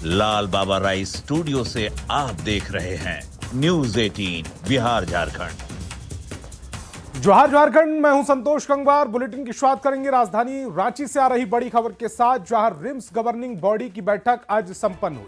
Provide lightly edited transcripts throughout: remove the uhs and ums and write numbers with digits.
लाल बाबा rice studio से आप देख रहे हैं न्यूज 18 बिहार झारखंड। जोहार झारखंड, मैं हूं संतोष गंगवार। बुलेटिन की शुरुआत करेंगे राजधानी रांची से आ रही बड़ी खबर के साथ, जहां रिम्स गवर्निंग बॉडी की बैठक आज संपन्न हुई।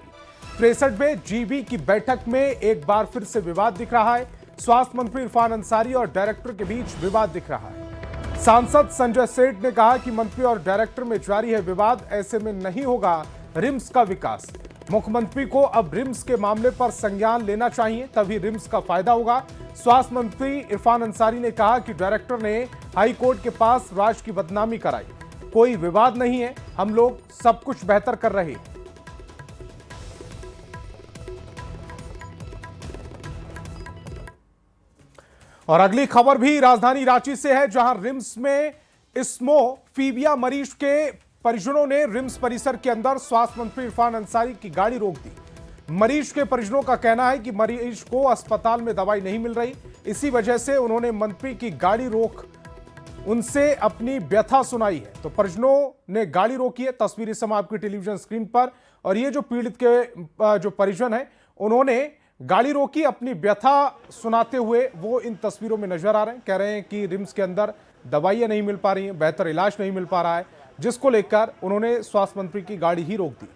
63वें जीबी की बैठक में एक बार फिर से विवाद दिख रहा है। स्वास्थ्य मंत्री इरफान अंसारी और डायरेक्टर के बीच विवाद दिख रहा है। सांसद संजय सेठ ने कहा कि मंत्री और डायरेक्टर में जारी है विवाद, ऐसे में नहीं होगा रिम्स का विकास। मुख्यमंत्री को अब रिम्स के मामले पर संज्ञान लेना चाहिए, तभी रिम्स का फायदा होगा। स्वास्थ्य मंत्री इरफान अंसारी ने कहा कि डायरेक्टर ने हाई कोर्ट के पास राज्य की बदनामी कराई। कोई विवाद नहीं है, हम लोग सब कुछ बेहतर कर रहे हैं। और अगली खबर भी राजधानी रांची से है, जहां रिम्स में स्मोफीबिया मरीज के परिजनों ने रिम्स परिसर के अंदर स्वास्थ्य मंत्री इरफान अंसारी की गाड़ी रोक दी। मरीज के परिजनों का कहना है कि मरीज को अस्पताल में दवाई नहीं मिल रही, इसी वजह से उन्होंने मंत्री की गाड़ी रोक उनसे अपनी व्यथा सुनाई है। तो परिजनों ने गाड़ी रोकी है, तस्वीर इस समय आपकी टेलीविजन स्क्रीन पर। और ये जो पीड़ित के जो परिजन है, उन्होंने गाड़ी रोकी, अपनी व्यथा सुनाते हुए वो इन तस्वीरों में नजर आ रहे हैं। कह रहे हैं कि रिम्स के अंदर दवाइयां नहीं मिल पा रही हैं, बेहतर इलाज नहीं मिल पा रहा है, जिसको लेकर उन्होंने स्वास्थ्य मंत्री की गाड़ी ही रोक दी।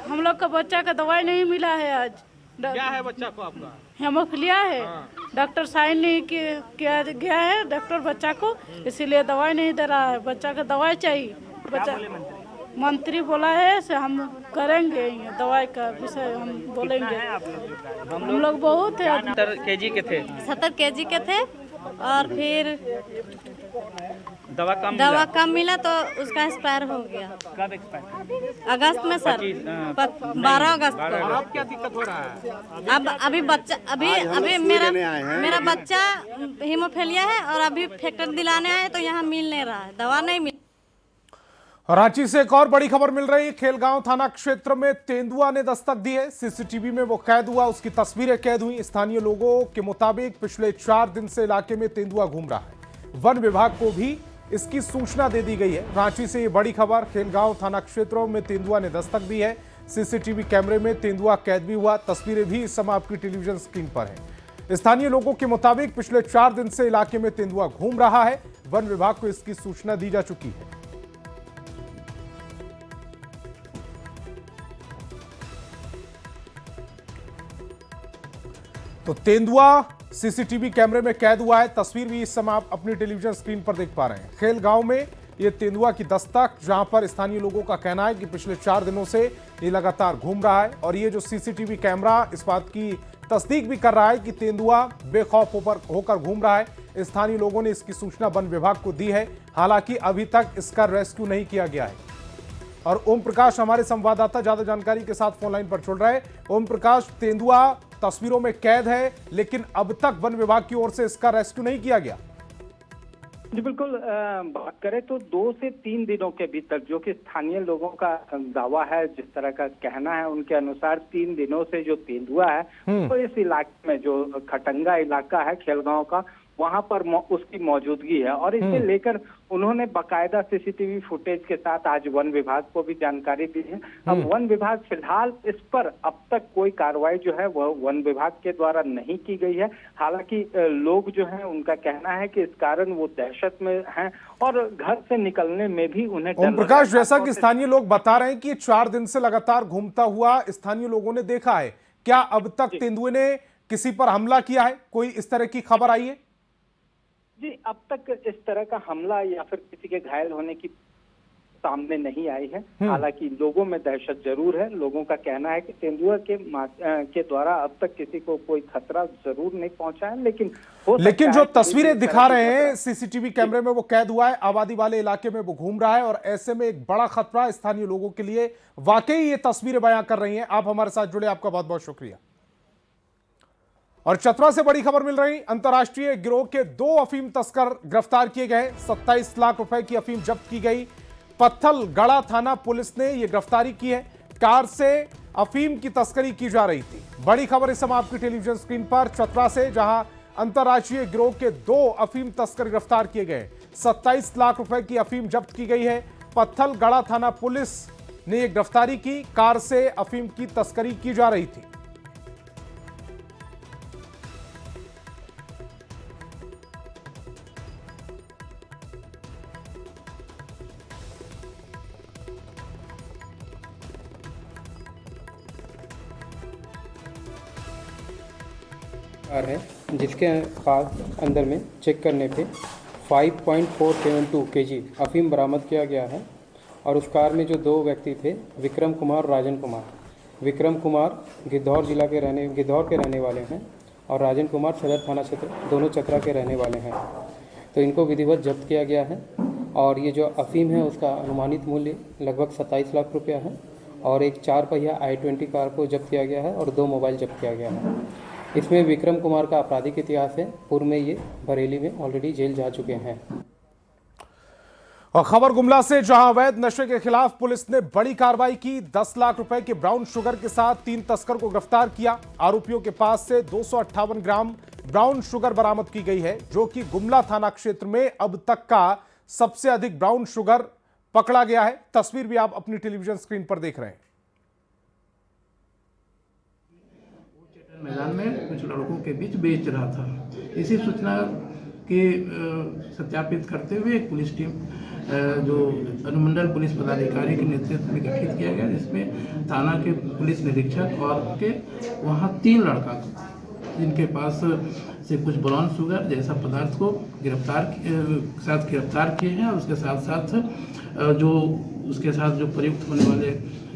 हम लोग का बच्चा का दवाई नहीं मिला है आज। क्या है बच्चा को आपका? हेमोफिलिया है। डॉक्टर साइन नहीं किया गया है डॉक्टर बच्चा को, इसीलिए दवाई नहीं दे रहा है। बच्चा का दवाई चाहिए। बच्चा मंत्री बोला है से हम करेंगे, दवाई का विषय हम बोलेंगे। हम लोग बहुत है। 70 केजी के थे। 70 केजी के थे और फिर दवा कम मिला तो उसका एक्सपायर हो गया। कब एक्सपायर? अगस्त में सर, 12 अगस्त को। अब क्या दिक्कत हो रहा है? अब अभी बच्चा अभी मेरा बच्चा हीमोफीलिया है और अभी फैक्टर दिलाने आए तो यहाँ मिल नहीं रहा है, दवा नहीं मिल। रांची से एक और बड़ी खबर मिल रही है। खेलगांव थाना क्षेत्र में तेंदुआ ने दस्तक दी है। सीसीटीवी में वो कैद हुआ, उसकी तस्वीरें कैद हुई। स्थानीय लोगों के मुताबिक पिछले 4 दिन से इलाके में तेंदुआ घूम रहा है। वन विभाग को भी इसकी सूचना दे दी गई है। रांची से ये बड़ी खबर, खेलगांव थाना क्षेत्रों में तेंदुआ ने दस्तक दी है। सीसीटीवी कैमरे में तेंदुआ कैद भी हुआ, तस्वीरें भी इस समय आपकी टेलीविजन स्क्रीन पर है। स्थानीय लोगों के मुताबिक पिछले 4 दिन से इलाके में तेंदुआ घूम रहा है। वन विभाग को इसकी सूचना दी जा चुकी है। तो तेंदुआ सीसीटीवी कैमरे में कैद हुआ है, तस्वीर भी इस समय आप अपनी टेलीविजन स्क्रीन पर देख पा रहे हैं। खेलगांव में ये तेंदुआ की दस्तक, जहां पर स्थानीय लोगों का कहना है कि पिछले 4 दिनों से ये लगातार घूम रहा है। और ये जो सीसीटीवी कैमरा इस बात की तस्दीक भी कर रहा है कि तेंदुआ बेखौफ होकर घूम रहा है। स्थानीय लोगों ने इसकी सूचना वन विभाग को दी है, हालांकि अभी तक इसका रेस्क्यू नहीं किया गया है। और ओम प्रकाश हमारे संवाददाता ज्यादा जानकारी के साथ फोन लाइन पर जुड़ रहे हैं। ओम प्रकाश, तेंदुआ तस्वीरों में कैद है, लेकिन अब तक वन विभाग की ओर से इसका रेस्क्यू नहीं किया गया। जी बिल्कुल, बात करें तो 2 से 3 दिनों के भीतर, जो कि स्थानीय लोगों का दावा है, जिस तरह का कहना है उनके अनुसार 3 दिनों से जो तेंदुआ है तो इस इलाके में, जो खटंगा इलाका है खेलगांव का, वहां पर उसकी मौजूदगी है। और इसे लेकर उन्होंने बाकायदा सीसीटीवी फुटेज के साथ आज वन विभाग को भी जानकारी दी है। अब वन विभाग फिलहाल इस पर अब तक कोई कार्रवाई जो है वह वन विभाग के द्वारा नहीं की गई है। हालांकि लोग जो हैं उनका कहना है कि इस कारण वो दहशत में हैं और घर से निकलने में भी उन्हें डर। ओम प्रकाश, जैसा कि स्थानीय लोग बता रहे हैं कि 4 दिन से लगातार घूमता हुआ स्थानीय लोगों ने देखा है, क्या अब तक तेंदुए ने किसी पर हमला किया है? कोई इस तरह की खबर आई है? जी, अब तक इस तरह का हमला या फिर किसी के घायल होने की सामने नहीं आई है। हालांकि लोगों में दहशत जरूर है। लोगों का कहना है कि तेंदुआ के द्वारा अब तक किसी को कोई खतरा जरूर नहीं पहुंचा है, लेकिन जो तस्वीरें दिखा रहे हैं सीसीटीवी कैमरे में, वो कैद हुआ है, आबादी वाले इलाके में वो घूम रहा है और ऐसे में एक बड़ा खतरा स्थानीय लोगों के लिए। वाकई ये तस्वीरें बयां कर रही हैं। आप हमारे साथ जुड़े, आपका बहुत बहुत शुक्रिया। और चतरा से बड़ी खबर मिल रही, अंतर्राष्ट्रीय गिरोह के 2 अफीम तस्कर गिरफ्तार किए गए। 27 लाख रुपए की अफीम जब्त की गई। पत्थलगड़ा थाना पुलिस ने यह गिरफ्तारी की है। कार से अफीम की तस्करी की जा रही थी। बड़ी खबर इस समय आपकी टेलीविजन स्क्रीन पर चतरा से, जहां अंतर्राष्ट्रीय गिरोह के 2 अफीम तस्कर गिरफ्तार किए गए। 27 लाख रुपए की अफीम जब्त की गई है। पत्थलगढ़ा थाना पुलिस ने एक गिरफ्तारी की। कार से अफीम की तस्करी की जा रही थी। कार है जिसके पास अंदर में चेक करने पे 5.472 केजी अफीम बरामद किया गया है। और उस कार में जो दो व्यक्ति थे, विक्रम कुमार और राजन कुमार। विक्रम कुमार गिद्धौर के रहने वाले हैं और राजन कुमार सदर थाना क्षेत्र दोनों चतरा के रहने वाले हैं। तो इनको विधिवत जब्त किया गया है और ये जो अफीम है उसका अनुमानित मूल्य लगभग 27 लाख रुपया है। और एक 4 पहिया i20 कार को जब्त किया गया है और 2 मोबाइल जब्त किया गया है। इसमें विक्रम कुमार का आपराधिक इतिहास है। पूर्व में ये बरेली में ऑलरेडी जेल जा चुके हैं। और खबर गुमला से, जहां अवैध नशे के खिलाफ पुलिस ने बड़ी कार्रवाई की। 10 लाख रुपए के ब्राउन शुगर के साथ 3 तस्कर को गिरफ्तार किया। आरोपियों के पास से 258 ग्राम ब्राउन शुगर बरामद की गई है, जो कि गुमला थाना क्षेत्र में अब तक का सबसे अधिक ब्राउन शुगर पकड़ा गया है। तस्वीर भी आप अपनी टेलीविजन स्क्रीन पर देख रहे हैं। मैदान में कुछ लड़कों के बीच बेच रहा था। इसी सूचना के सत्यापित करते हुए एक पुलिस टीम जो अनुमंडल पुलिस पदाधिकारी के नेतृत्व में गठित किया गया, जिसमें थाना के पुलिस निरीक्षक और के वहाँ 3 लड़का जिनके पास से कुछ ब्राउन शुगर जैसा पदार्थ को गिरफ्तार किए हैं। और उसके साथ साथ जो उसके साथ जो प्रयुक्त होने वाले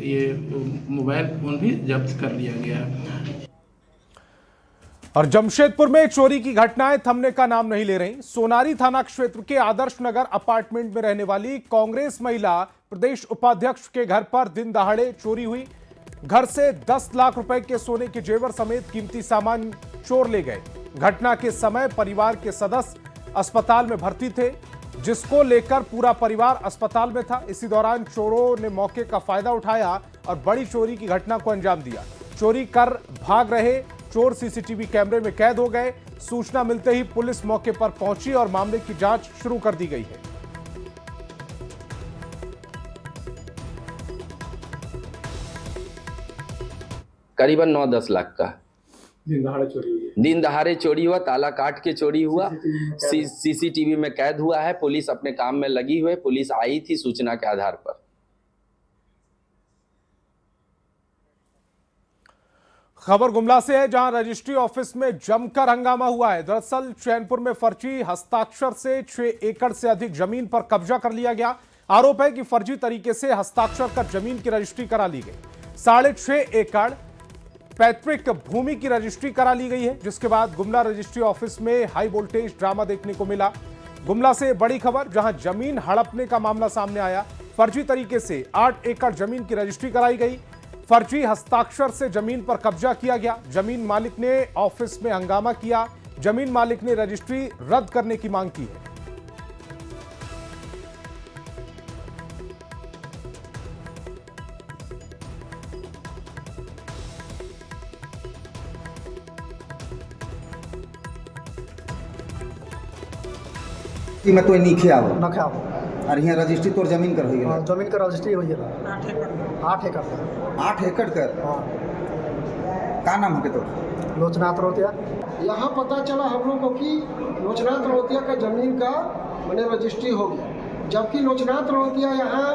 ये मोबाइल फोन भी जब्त कर लिया गया है। और जमशेदपुर में चोरी की घटनाएं थमने का नाम नहीं ले रही। सोनारी थाना क्षेत्र के आदर्श नगर अपार्टमेंट में रहने वाली कांग्रेस महिला प्रदेश उपाध्यक्ष के घर पर दिन दहाड़े चोरी हुई। घर से 10 लाख रुपए के सोने के जेवर समेत कीमती सामान चोर ले गए। घटना के समय परिवार के सदस्य अस्पताल में भर्ती थे, जिसको लेकर पूरा परिवार अस्पताल में था। इसी दौरान चोरों ने मौके का फायदा उठाया और बड़ी चोरी की घटना को अंजाम दिया। चोरी कर भाग रहे चोर सीसीटीवी कैमरे में कैद हो गए। सूचना मिलते ही पुलिस मौके पर पहुंची और मामले की जांच शुरू कर दी गई है। करीबन 9-10 लाख का दिन दहाड़े चोरी हुआ। ताला काट के चोरी हुआ। सीसीटीवी में कैद हुआ है। पुलिस अपने काम में लगी हुई। पुलिस आई थी सूचना के आधार पर। खबर गुमला से है, जहां रजिस्ट्री ऑफिस में जमकर हंगामा हुआ है। दरअसल चैनपुर में फर्जी हस्ताक्षर से 6 एकड़ से अधिक जमीन पर कब्जा कर लिया गया। आरोप है कि फर्जी तरीके से हस्ताक्षर कर जमीन की रजिस्ट्री करा ली गई। 6.5 एकड़ पैतृक भूमि की रजिस्ट्री करा ली गई है, जिसके बाद गुमला रजिस्ट्री ऑफिस में हाई वोल्टेज ड्रामा देखने को मिला। गुमला से बड़ी खबर, जहां जमीन हड़पने का मामला सामने आया। फर्जी तरीके से 8 एकड़ जमीन की रजिस्ट्री कराई गई। फर्जी हस्ताक्षर से जमीन पर कब्जा किया गया। जमीन मालिक ने ऑफिस में हंगामा किया। जमीन मालिक ने रजिस्ट्री रद्द करने की मांग की है। मैं तो नहीं खिया ना खाओ और यहाँ रजिस्ट्री तोर जमीन कर हुई है। जमीन का रजिस्ट्री हुई है 8 एकड़ 8 एकड़ कर। हाँ। का नाम है तो? लोचनाथ रोतिया। यहाँ पता चला हम लोग को कि लोचनाथ रोतिया का जमीन का मैंने रजिस्ट्री हो गया, जबकि लोचनाथ रोतिया यहाँ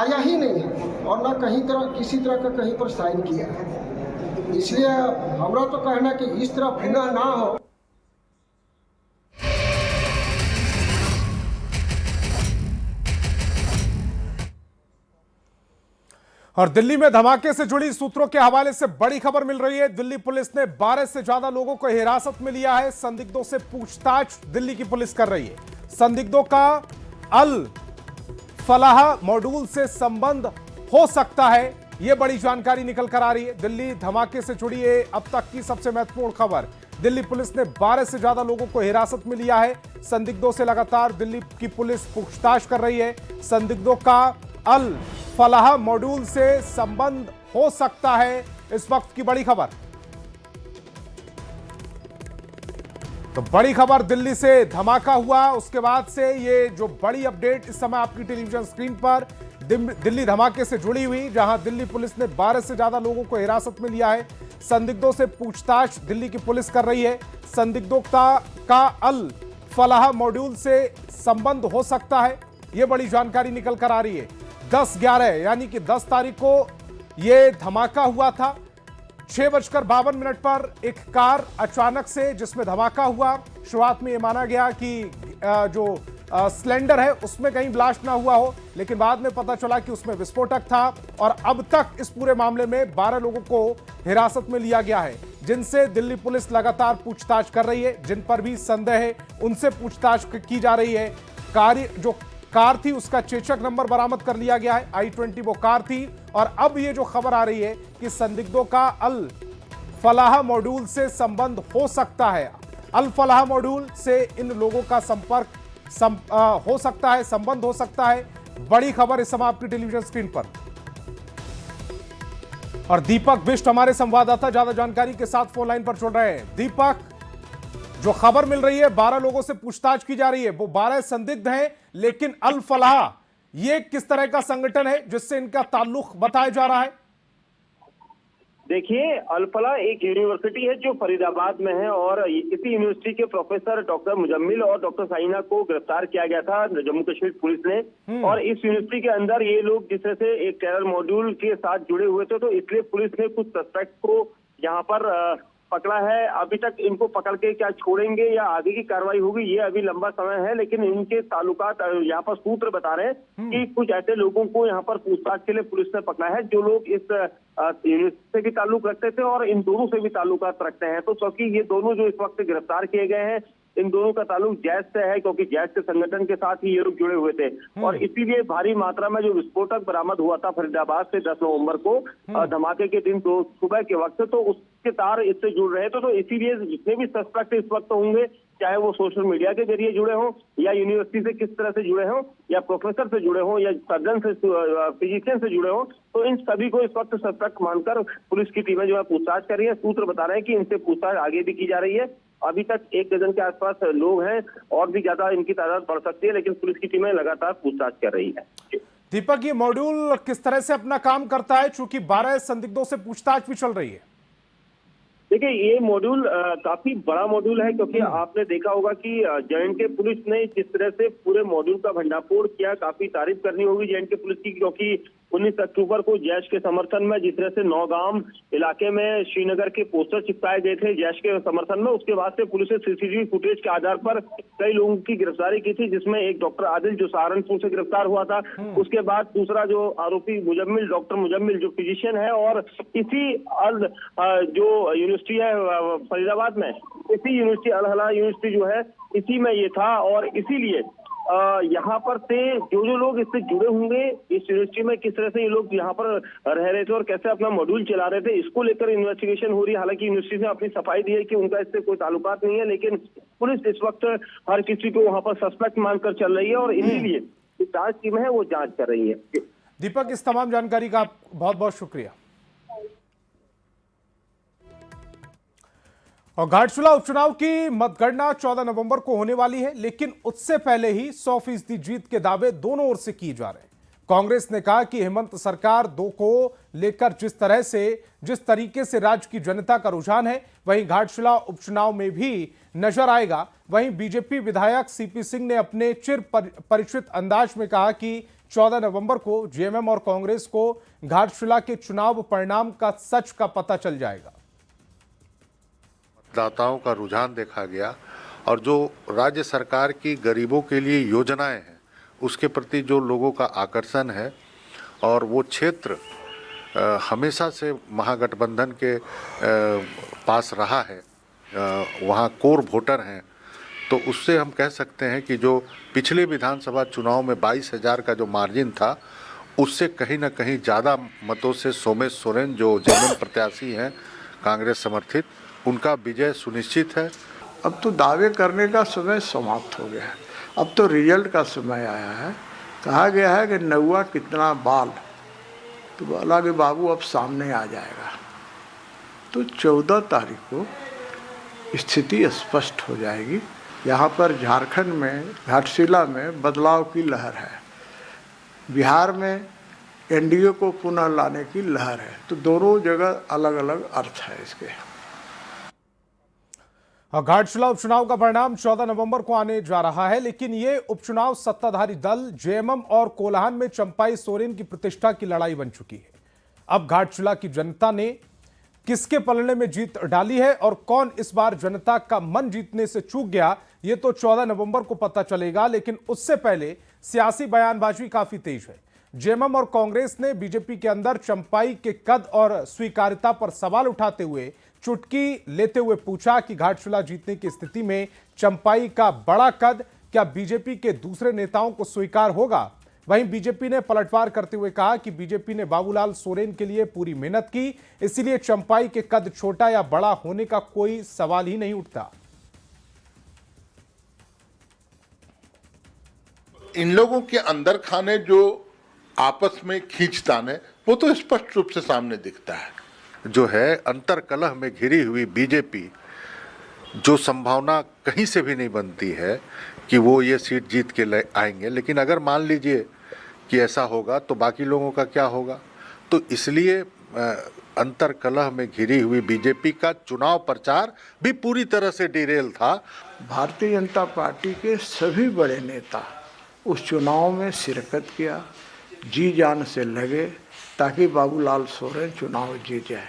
आया ही नहीं है और ना कहीं तरह किसी तरह का कहीं पर साइन किया है। इसलिए हमारा तो कहना कि इस तरह पुनः ना हो। और दिल्ली में धमाके से जुड़ी सूत्रों के हवाले से बड़ी खबर मिल रही है। दिल्ली पुलिस ने 12 से ज्यादा लोगों को हिरासत में लिया है। संदिग्धों से पूछताछ दिल्ली की पुलिस कर रही है। संदिग्धों का अल फलाह मॉड्यूल से संबंध हो सकता है, यह बड़ी जानकारी निकल कर आ रही है। दिल्ली धमाके से जुड़ी है अब तक की सबसे महत्वपूर्ण खबर। दिल्ली पुलिस ने 12 से ज्यादा लोगों को हिरासत में लिया है। संदिग्धों से लगातार दिल्ली की पुलिस पूछताछ कर रही है। संदिग्धों का अल फलाह मॉड्यूल से संबंध हो सकता है, इस वक्त की बड़ी खबर। तो बड़ी खबर दिल्ली से धमाका हुआ, उसके बाद से ये जो बड़ी अपडेट इस समय आपकी टेलीविजन स्क्रीन पर दिल्ली धमाके से जुड़ी हुई, जहां दिल्ली पुलिस ने 12 से ज्यादा लोगों को हिरासत में लिया है। संदिग्धों से पूछताछ दिल्ली की पुलिस कर रही है। संदिग्धों का अल फलाह मॉड्यूल से संबंध हो सकता है, यह बड़ी जानकारी निकल कर आ रही है। 10/11 यानी कि 10 तारीख को यह धमाका हुआ था। 6:52 पर एक कार अचानक से जिसमें धमाका हुआ, शुरुआत में यह माना गया कि जो सिलेंडर है उसमें कहीं ब्लास्ट ना हुआ हो, लेकिन बाद में पता चला कि उसमें विस्फोटक था। और अब तक इस पूरे मामले में 12 लोगों को हिरासत में लिया गया है, जिनसे दिल्ली पुलिस लगातार पूछताछ कर रही है। जिन पर भी संदेह है उनसे पूछताछ की जा रही है। जो कार थी उसका चेचक नंबर बरामद कर लिया गया है, i20 वो कार थी। और अब ये जो खबर आ रही है कि संदिग्धों का अल फलाह मॉड्यूल से संबंध हो सकता है, अल फलाह मॉड्यूल से इन लोगों का संपर्क हो सकता है, संबंध हो सकता है। बड़ी खबर इस समय आपकी टेलीविजन स्क्रीन पर। और दीपक बिष्ट हमारे संवाददाता ज्यादा जानकारी के साथ फोन लाइन पर जुड़ रहे हैं। दीपक, जो खबर मिल रही है 12 लोगों से पूछताछ की जा रही है, वो 12 संदिग्ध हैं, लेकिन अल फलाह ये किस तरह का संगठन है जिससे इनका ताल्लुक बताया जा रहा है? देखिए, अल फलाह एक यूनिवर्सिटी है जो फरीदाबाद में है और इसी यूनिवर्सिटी के प्रोफेसर डॉक्टर मुजम्मिल और डॉक्टर साइना को गिरफ्तार किया गया था जम्मू कश्मीर पुलिस ने। और इस यूनिवर्सिटी के अंदर ये लोग जिस तरह से एक टेरर मॉड्यूल के साथ जुड़े हुए थे, तो इसलिए पुलिस ने कुछ सस्पेक्ट को यहाँ पर पकड़ा है। अभी तक इनको पकड़ के क्या छोड़ेंगे या आगे की कार्रवाई होगी, ये अभी लंबा समय है। लेकिन इनके ताल्लुकात यहाँ पर सूत्र बता रहे हैं कि कुछ ऐसे लोगों को यहाँ पर पूछताछ के लिए पुलिस ने पकड़ा है जो लोग इस यूनिवर्सिटी से भी ताल्लुक रखते थे और इन दोनों से भी ताल्लुकात रखते हैं। तो क्योंकि ये दोनों जो इस वक्त गिरफ्तार किए गए हैं, इन दोनों का ताल्लुक जैश से है, क्योंकि जैश के संगठन के साथ ही ये लोग जुड़े हुए थे। और इसीलिए भारी मात्रा में जो विस्फोटक बरामद हुआ था फरीदाबाद से 10 नवंबर को धमाके के दिन तो सुबह के वक्त, तो उसके तार इससे जुड़ रहे थे। तो इसीलिए जितने भी सस्पेक्ट इस वक्त होंगे, चाहे वो सोशल मीडिया के जरिए जुड़े हों या यूनिवर्सिटी से किस तरह से जुड़े हों या प्रोफेसर से जुड़े हों या सर्जन से, फिजिशियन से जुड़े हों, तो इन सभी को इस वक्त सस्पेक्ट मानकर पुलिस की टीमें जो है पूछताछ कर रही है। सूत्र बता रहे हैं कि इनसे पूछताछ आगे भी की जा रही है। अभी तक 1 डजन के आसपास लोग हैं और भी ज्यादा इनकी तादाद बढ़ सकती है, लेकिन पुलिस की टीमें लगातार पूछताछ कर रही है। दीपक, ये मॉड्यूल किस तरह से अपना काम करता है, चूंकि 12 संदिग्धों से पूछताछ भी चल रही है? देखिए, ये मॉड्यूल काफी बड़ा मॉड्यूल है, क्योंकि आपने देखा होगा कि J&K पुलिस ने जिस तरह से पूरे मॉड्यूल का भंडाफोड़ किया, काफी तारीफ करनी होगी J&K पुलिस की, क्योंकि 19 अक्टूबर को जैश के समर्थन में जिस तरह से नौगाम इलाके में श्रीनगर के पोस्टर चिपकाए गए थे जैश के समर्थन में, उसके बाद से पुलिस ने सीसीटीवी फुटेज के आधार पर कई लोगों की गिरफ्तारी की थी, जिसमें एक डॉक्टर आदिल जो सहारनपुर से गिरफ्तार हुआ था। उसके बाद दूसरा जो आरोपी मुजम्मिल, डॉक्टर मुजम्मिल जो फिजिशियन है और इसी जो यूनिवर्सिटी है फरीदाबाद में, इसी यूनिवर्सिटी अल फलाह यूनिवर्सिटी जो है, इसी में ये था। और इसीलिए यहाँ पर से जो लोग इससे जुड़े होंगे, इस यूनिवर्सिटी में किस तरह से ये लोग यहाँ पर रह रहे थे और कैसे अपना मॉड्यूल चला रहे थे, इसको लेकर इन्वेस्टिगेशन हो रही है। हालांकि यूनिवर्सिटी ने अपनी सफाई दी है कि उनका इससे कोई ताल्लुकात नहीं है, लेकिन पुलिस इस वक्त हर किसी को वहाँ पर सस्पेक्ट मानकर चल रही है और इसीलिए जांच टीम है वो जांच कर रही है। दीपक, इस तमाम जानकारी का बहुत बहुत शुक्रिया। और घाटशिला उपचुनाव की मतगणना 14 नवंबर को होने वाली है, लेकिन उससे पहले ही 100% जीत के दावे दोनों ओर से किए जा रहे हैं। कांग्रेस ने कहा कि हेमंत सरकार 2 को लेकर जिस तरीके से राज्य की जनता का रुझान है, वहीं घाटशिला उपचुनाव में भी नजर आएगा। वहीं बीजेपी विधायक सीपी सिंह ने अपने चिर परिचित अंदाज में कहा कि 14 नवंबर को जेएमएम और कांग्रेस को घाटशिला के चुनाव परिणाम का सच का पता चल जाएगा। मतदाताओं का रुझान देखा गया और जो राज्य सरकार की गरीबों के लिए योजनाएं हैं उसके प्रति जो लोगों का आकर्षण है, और वो क्षेत्र हमेशा से महागठबंधन के पास रहा है, वहाँ कोर वोटर हैं, तो उससे हम कह सकते हैं कि जो पिछले विधानसभा चुनाव में 22,000 का जो मार्जिन था, उससे कहीं ना कहीं ज़्यादा मतों से सोमेश सोरेन जो जेएमएम प्रत्याशी हैं कांग्रेस समर्थित, उनका विजय सुनिश्चित है। अब तो दावे करने का समय समाप्त हो गया है, अब तो रिजल्ट का समय आया है। कहा गया है कि नौवा कितना बाल, तो बोला कि बाबू अब सामने आ जाएगा। तो 14 तारीख को स्थिति स्पष्ट हो जाएगी। यहाँ पर झारखंड में घाटशिला में बदलाव की लहर है, बिहार में एनडीए को पुनः लाने की लहर है, तो दोनों जगह अलग अलग अर्थ है इसके। घाटशिला उपचुनाव का परिणाम 14 नवंबर को आने जा रहा है, लेकिन ये उपचुनाव सत्ताधारी दल जेएमएम और कोल्हान में चंपाई सोरेन की प्रतिष्ठा की लड़ाई बन चुकी है। अब घाटशिला की जनता ने किसके पलड़े में जीत डाली है और कौन इस बार जनता का मन जीतने से चूक गया, ये तो 14 नवंबर को पता चलेगा। लेकिन उससे पहले सियासी बयानबाजी काफी तेज है। जेएमएम और कांग्रेस ने बीजेपी के अंदर चंपाई के कद और स्वीकार्यता पर सवाल उठाते हुए चुटकी लेते हुए पूछा कि घाटशिला जीतने की स्थिति में चंपाई का बड़ा कद क्या बीजेपी के दूसरे नेताओं को स्वीकार होगा। वहीं बीजेपी ने पलटवार करते हुए कहा कि बीजेपी ने बाबूलाल सोरेन के लिए पूरी मेहनत की, इसलिए चंपाई के कद छोटा या बड़ा होने का कोई सवाल ही नहीं उठता। इन लोगों के अंदर खाने जो आपस में खींचतान है वो तो स्पष्ट रूप से सामने दिखता है। जो है अंतर कलह में घिरी हुई बीजेपी, जो संभावना कहीं से भी नहीं बनती है कि वो ये सीट जीत के आएंगे, लेकिन अगर मान लीजिए कि ऐसा होगा तो बाकी लोगों का क्या होगा। तो इसलिए अंतर कलह में घिरी हुई बीजेपी का चुनाव प्रचार भी पूरी तरह से डिरेल था। भारतीय जनता पार्टी के सभी बड़े नेता उस चुनाव में शिरकत किया, जी जान से लगे ताकि बाबूलाल सोरेन चुनाव जीत जाए।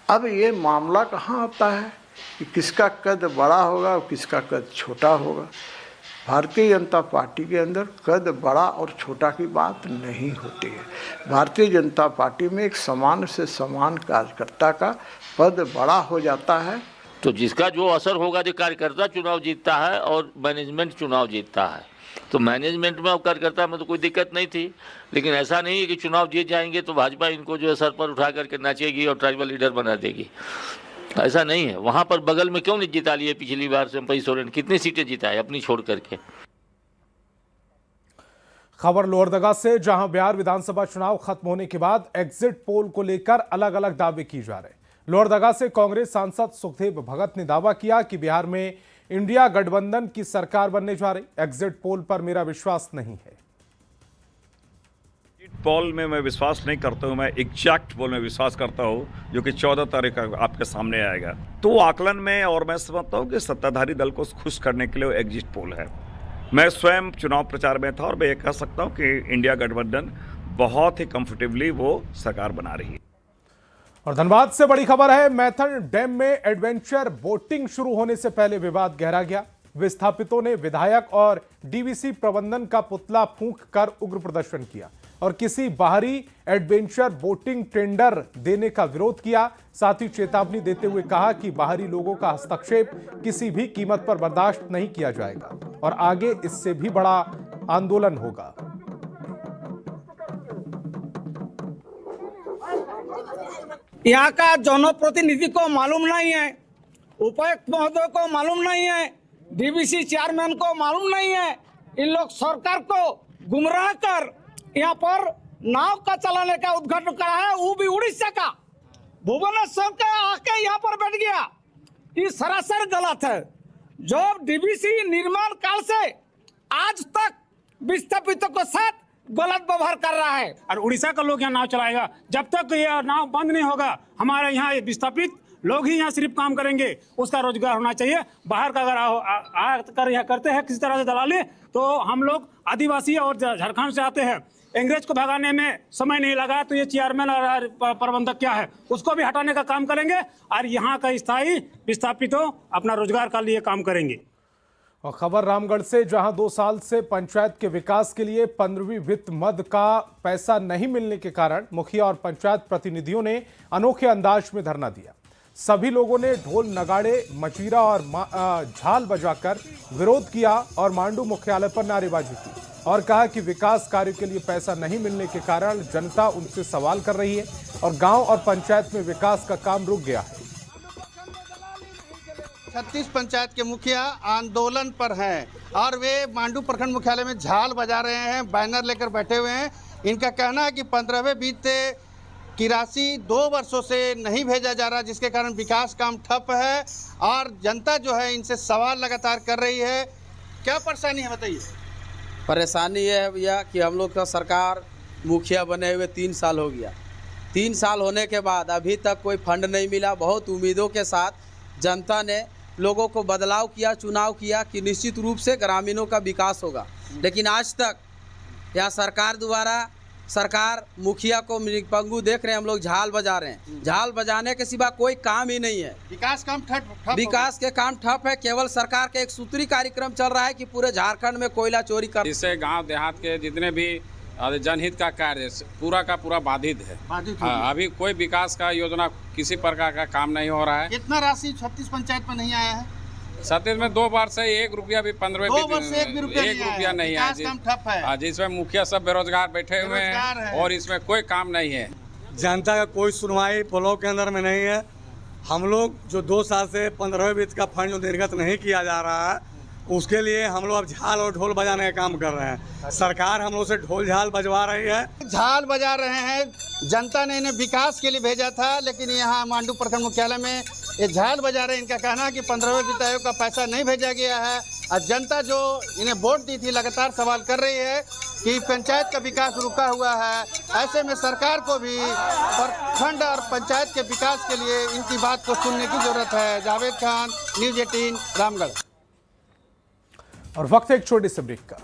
अब ये मामला कहाँ आता है कि किसका कद बड़ा होगा और किसका कद छोटा होगा। भारतीय जनता पार्टी के अंदर कद बड़ा और छोटा की बात नहीं होती है। भारतीय जनता पार्टी में एक समान से समान कार्यकर्ता का पद बड़ा हो जाता है। तो जिसका जो असर होगा, जो कार्यकर्ता चुनाव जीतता है और मैनेजमेंट चुनाव जीतता है। तो मैनेजमेंट में और कार्यकर्ता में तो कोई दिक्कत नहीं थी, लेकिन ऐसा नहीं है कि चुनाव जीत जाएंगे तो भाजपा इनको जो है सर पर उठा करके नाचेगी और ट्राइबल लीडर बना देगी। ऐसा नहीं है। वहां पर बगल में क्यों नहीं जिता लिए पिछली बार चंपाई सोरेन, कितनी सीटें जीता है अपनी छोड़ करके। खबर लोहरदगा से, जहां बिहार विधानसभा चुनाव खत्म होने के बाद एग्जिट पोल को लेकर अलग अलग दावे किए जा रहे हैं। लोहरदगा से कांग्रेस सांसद सुखदेव भगत ने दावा किया कि बिहार में इंडिया गठबंधन की सरकार बनने जा रही, एग्जिट पोल पर मेरा विश्वास नहीं है। पोल में मैं विश्वास नहीं करता हूं, मैं एग्जैक्ट पोल में विश्वास करता हूं जो कि 14 तारीख आपके सामने आएगा। तो आकलन में और मैं समझता हूं कि सत्ताधारी दल को खुश करने के लिए वो एग्जिट पोल है। मैं स्वयं चुनाव प्रचार में था और मैं ये कह सकता हूं कि इंडिया गठबंधन बहुत ही कंफर्टेबली वो सरकार बना रही है। और धनबाद से बड़ी खबर है, मैथन डैम में एडवेंचर बोटिंग शुरू होने से पहले विवाद गहरा गया। विस्थापितों ने विधायक और डीवीसी प्रबंधन का पुतला फूंक कर उग्र प्रदर्शन किया और किसी बाहरी एडवेंचर बोटिंग टेंडर देने का विरोध किया। साथ ही चेतावनी देते हुए कहा कि बाहरी लोगों का हस्तक्षेप किसी भी कीमत पर बर्दाश्त नहीं किया जाएगा और आगे इससे भी बड़ा आंदोलन होगा। यहाँ का जनप्रतिनिधि को मालूम नहीं है, उपायुक्त महोदय को मालूम नहीं है, डीवीसी चेयरमैन को मालूम नहीं है। इन लोग सरकार को गुमराह कर यहाँ पर नाव का चलाने का उद्घाटन करा है, वो भी उड़ीसा का, भुवनेश्वर का आके यहाँ पर बैठ गया। ये सरासर गलत है। जो डीवीसी निर्माण काल से आज तक विस्थापितों के साथ गलत व्यवहार कर रहा है और उड़ीसा का लोग यहाँ नाव चलाएगा। जब तक ये नाव बंद नहीं होगा, हमारे यहाँ विस्थापित लोग ही यहाँ सिर्फ काम करेंगे, उसका रोजगार होना चाहिए। बाहर का अगर आकर यहाँ करते हैं किसी तरह से दलाली, तो हम लोग आदिवासी और झारखंड से आते हैं, अंग्रेज को भगाने में समय नहीं लगा, तो ये चेयरमैन और प्रबंधक क्या है उसको भी हटाने का काम करेंगे और यहाँ का स्थायी विस्थापितों अपना रोजगार के लिए काम करेंगे। और खबर रामगढ़ से, जहां 2 साल से पंचायत के विकास के लिए 15वीं वित्त मद का पैसा नहीं मिलने के कारण मुखिया और पंचायत प्रतिनिधियों ने अनोखे अंदाज में धरना दिया। सभी लोगों ने ढोल नगाड़े मजीरा और झाल बजाकर विरोध किया और मांडू मुख्यालय पर नारेबाजी की और कहा कि विकास कार्य के लिए पैसा नहीं मिलने के कारण जनता उनसे सवाल कर रही है और गांव और पंचायत में विकास का काम रुक गया है। 36 पंचायत के मुखिया आंदोलन पर हैं और वे मांडू प्रखंड मुख्यालय में झाल बजा रहे हैं, बैनर लेकर बैठे हुए हैं। इनका कहना है कि 15वें वित्त की राशि 2 वर्षों से नहीं भेजा जा रहा, जिसके कारण विकास काम ठप है और जनता जो है इनसे सवाल लगातार कर रही है। क्या परेशानी है बताइए? परेशानी ये है भैया कि हम लोग का सरकार मुखिया बने हुए 3 साल हो गया। 3 साल होने के बाद अभी तक कोई फंड नहीं मिला। बहुत उम्मीदों के साथ जनता ने लोगों को बदलाव किया, चुनाव किया कि निश्चित रूप से ग्रामीणों का विकास होगा, लेकिन आज तक यहाँ सरकार द्वारा मुखिया को पंगु देख रहे हैं हम लोग, झाल बजा रहे हैं। झाल बजाने के सिवा कोई काम ही नहीं है। विकास काम ठप विकास के काम ठप है। केवल सरकार का एक सूत्री कार्यक्रम चल रहा है कि पूरे झारखंड में कोयला चोरी कर, इससे गांव देहात के जितने भी जनहित का कार्य पूरा का पूरा बाधित है। अभी कोई विकास का योजना किसी प्रकार का काम नहीं हो रहा है। कितना राशि 36 पंचायत में नहीं आया है? 37 में 2 बार से 1 रुपया भी 15 2 वर्ष से 1 भी रुपया नहीं आया। काम ठप है। जिसमें मुखिया सब बेरोजगार बैठे हुए हैं और इसमें कोई काम नहीं है। जनता का कोई सुनवाई ब्लॉक के अंदर में नहीं है। हम लोग जो 2 साल से 15वें वित्त का फंड जो निर्गत नहीं किया जा रहा है, उसके लिए हम लोग अब झाल और ढोल बजाने का काम कर रहे हैं। सरकार हम लोग से ढोल झाल बजवा रही है। झाल बजा रहे हैं। जनता ने इन्हें विकास के लिए भेजा था, लेकिन यहाँ मांडू प्रखंड मुख्यालय में ये झाल बजा रहे हैं। इनका कहना है कि 15वें वित्त आयोग का पैसा नहीं भेजा गया है और जनता जो इन्हें वोट दी थी लगातार सवाल कर रही है कि पंचायत का विकास रुका हुआ है। ऐसे में सरकार को भी प्रखंड और पंचायत के विकास के लिए इनकी बात को सुनने की जरूरत है। जावेद खान, न्यूज़ 18, रामगढ़। और वक्त है एक छोटे से ब्रेक का।